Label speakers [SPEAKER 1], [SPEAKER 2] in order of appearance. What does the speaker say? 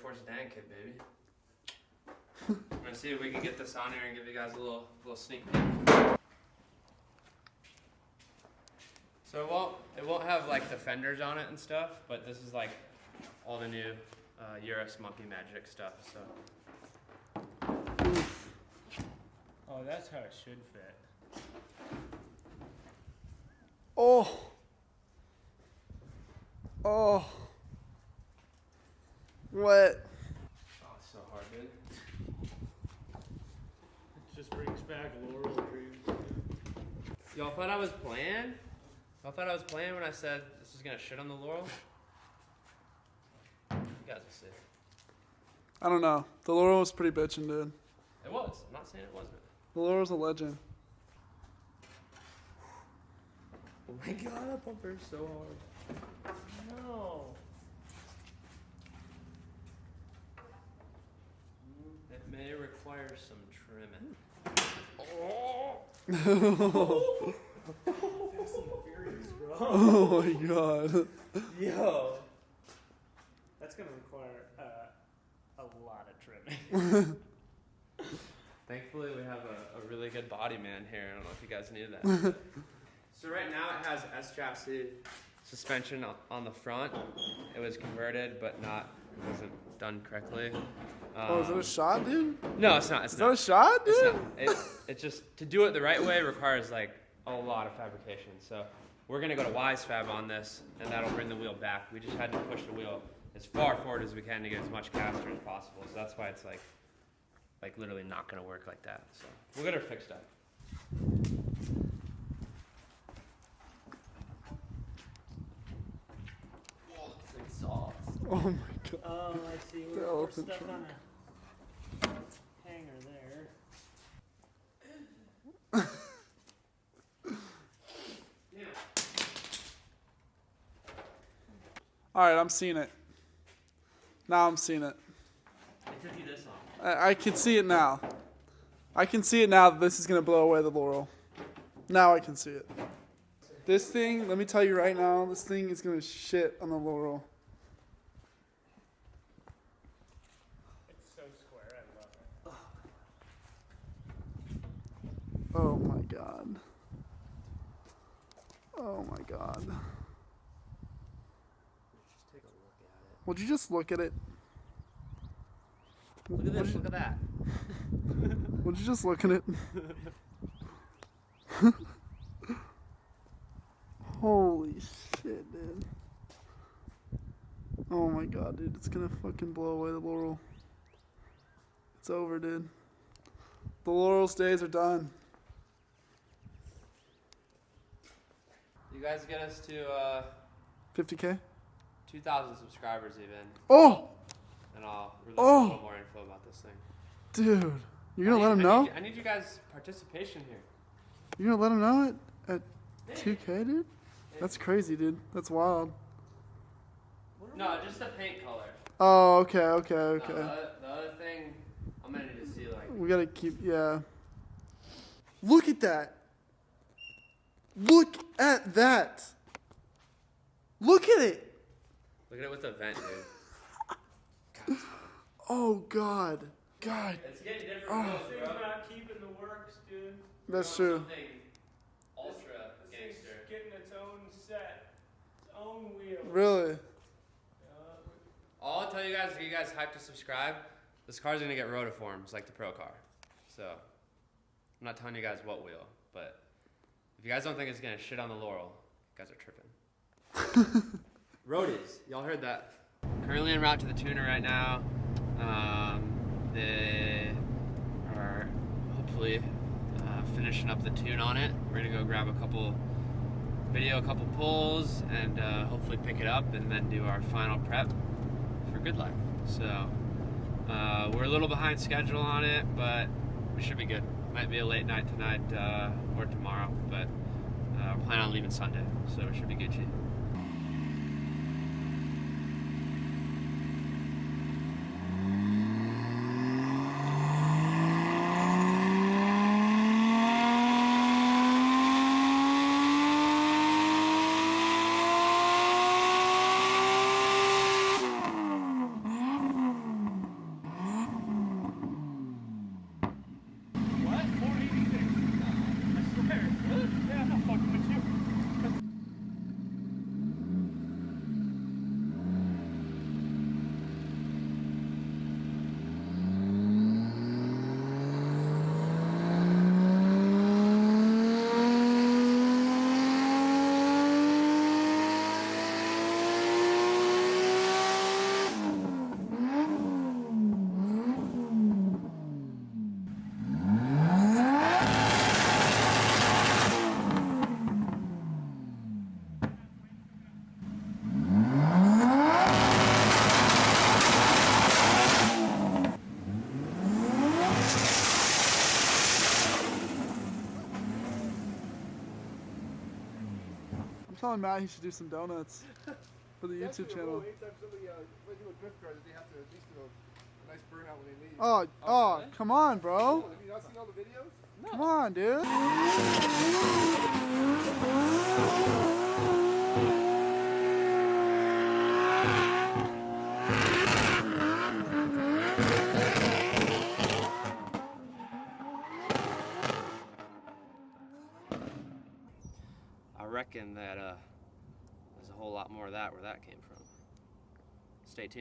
[SPEAKER 1] R34 Sedan kit, baby. I'm gonna see if we can get this on here and give you guys a little sneak peek. So it won't have like the fenders on it and stuff, but this is like all the new Uras Monkey Magic stuff. So.
[SPEAKER 2] Oh, that's how it should fit.
[SPEAKER 3] Oh. Oh. What?
[SPEAKER 1] Oh, it's so hard, dude.
[SPEAKER 2] It just brings back Laurel dreams.
[SPEAKER 1] Y'all thought I was playing? Y'all thought I was playing when I said this was gonna shit on the Laurel? You guys will see.
[SPEAKER 3] I don't know. The Laurel was pretty bitchin', dude.
[SPEAKER 1] It was. I'm not saying it wasn't.
[SPEAKER 3] The Laurel's a legend.
[SPEAKER 1] Oh my god, that bumper is so hard.
[SPEAKER 2] No.
[SPEAKER 1] It may require some trimming.
[SPEAKER 2] Fast and Furious, bro.
[SPEAKER 3] Oh my god.
[SPEAKER 1] Yo.
[SPEAKER 2] That's gonna require a lot of trimming.
[SPEAKER 1] Thankfully, we have a really good body man here. I don't know if you guys knew that. So right now it has S-chassis suspension on the front. It was converted, but wasn't done correctly.
[SPEAKER 3] Oh, is it a shot, dude?
[SPEAKER 1] No, it's not. It's
[SPEAKER 3] Is
[SPEAKER 1] not.
[SPEAKER 3] that a shot, dude?
[SPEAKER 1] It's not. It just, to do it the right way requires like a lot of fabrication. So we're gonna go to Wise Fab on this, and that'll bring the wheel back. We just had to push the wheel as far forward as we can to get as much caster as possible. So that's why it's like literally not gonna work like that. So we'll get her fixed up. Oh, it's exhaust.
[SPEAKER 3] Oh my god.
[SPEAKER 2] Oh, I see.
[SPEAKER 3] The
[SPEAKER 2] We're
[SPEAKER 3] elephant
[SPEAKER 2] stuck
[SPEAKER 3] trunk.
[SPEAKER 2] on a hanger there.
[SPEAKER 3] Alright, I'm seeing it. Now I'm seeing it.
[SPEAKER 1] It took you this long.
[SPEAKER 3] I can see it now. I can see it now that this is going to blow away the Laurel. Now I can see it. This thing, let me tell you right now, this thing is going to shit on the Laurel.
[SPEAKER 2] It's so square. I love it.
[SPEAKER 3] Oh my god. Oh my god.
[SPEAKER 1] Just take a look at it.
[SPEAKER 3] Would you just look at it?
[SPEAKER 1] Look at this, look at that.
[SPEAKER 3] Would you just look at it? Holy shit, dude. Oh my god, dude. It's gonna fucking blow away the Laurel. It's over, dude. The Laurel's days are done.
[SPEAKER 1] You guys get us to
[SPEAKER 3] 50K?
[SPEAKER 1] 2,000 subscribers even,
[SPEAKER 3] Oh!
[SPEAKER 1] and I'll release
[SPEAKER 3] Oh!
[SPEAKER 1] a little more info about this thing.
[SPEAKER 3] Dude. You're gonna let him know?
[SPEAKER 1] I need you guys' participation here.
[SPEAKER 3] You're gonna let him know at 2K, dude? That's crazy, dude. That's wild.
[SPEAKER 1] No, just the paint color.
[SPEAKER 3] Oh, okay.
[SPEAKER 1] No, the other thing, I'm gonna need to see like.
[SPEAKER 3] We gotta keep, yeah. Look at that. Look at that. Look at it.
[SPEAKER 1] Look at it with the vent, dude. God,
[SPEAKER 3] Oh, God. God.
[SPEAKER 1] it's getting different
[SPEAKER 3] Oh.
[SPEAKER 1] wheels,
[SPEAKER 2] This
[SPEAKER 1] bro.
[SPEAKER 2] thing's not keeping the works, dude.
[SPEAKER 3] That's
[SPEAKER 1] We're
[SPEAKER 3] true.
[SPEAKER 1] on something ultra
[SPEAKER 2] This thing's
[SPEAKER 1] gangster.
[SPEAKER 2] getting its own set, its own wheel.
[SPEAKER 3] Really?
[SPEAKER 1] All I'll tell you guys to get you guys hyped to subscribe. This car's gonna get rotiforms like the Pro car. So I'm not telling you guys what wheel, but if you guys don't think it's gonna shit on the Laurel, you guys are tripping. Roadies, y'all heard that. Currently en route to the tuner right now. They are hopefully finishing up the tune on it. We're gonna go grab a couple pulls, and hopefully pick it up and then do our final prep for Good Life. So we're a little behind schedule on it, but we should be good. Might be a late night tonight or tomorrow, but we're planning on leaving Sunday, so we should be Gucci.
[SPEAKER 3] telling Matt he should do some donuts for the YouTube channel.
[SPEAKER 4] Anytime somebody they do a drift car, they have to at least do a nice burnout when they leave.
[SPEAKER 3] Oh,
[SPEAKER 1] really?
[SPEAKER 3] come on, bro.
[SPEAKER 4] Have you not seen all the videos?
[SPEAKER 3] Come on, dude.
[SPEAKER 1] I reckon that there's a whole lot more of that where that came from. Stay tuned.